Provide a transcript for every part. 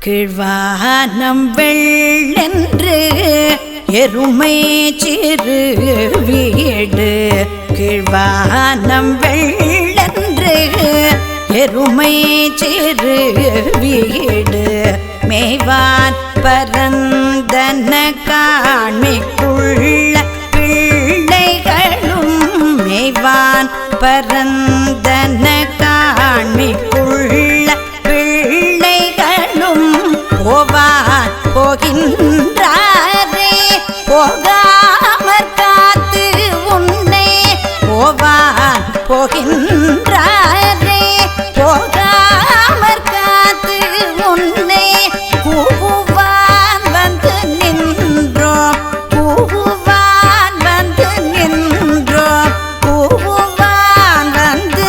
கீழ்வானம் வெள்ளென்று எருமை சிறு வீடு கீழ்வானம் வெள்ளென்று எருமை சிறு வீடு மேய்வான் பரந்தன காண்மிக்குள்ள பிள்ளைகளும் மேய்வான் பரந்தன காண்மிக்குள்ள பிள்ளைகளும் போவான் போகின்றாரே போகாமற் காத்து உன்னை போவான் போகின்றாரே போகாமற் காத்து உன்னை கூவான் வந்து நின்றோம் கூவான் வந்து நின்றோம் கூவான் வந்து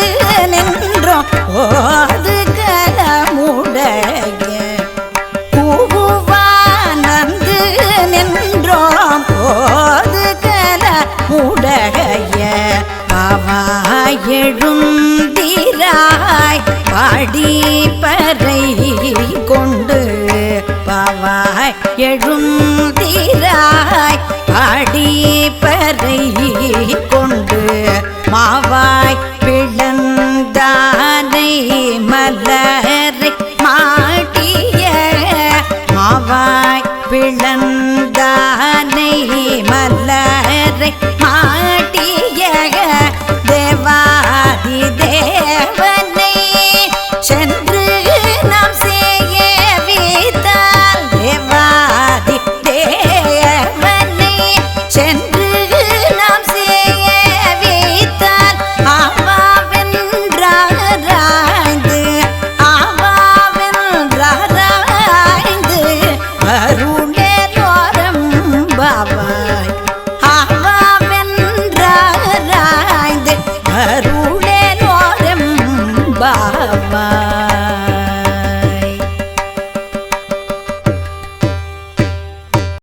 நின்றோம் ஓது கலமுடைய கூவான் வந்து நின்றோம் ஓது கலமுடைய பாவாய் எழுந்திராய் பாடி பறை கொண்டு பாவாய் எழுந்திராய் பாடி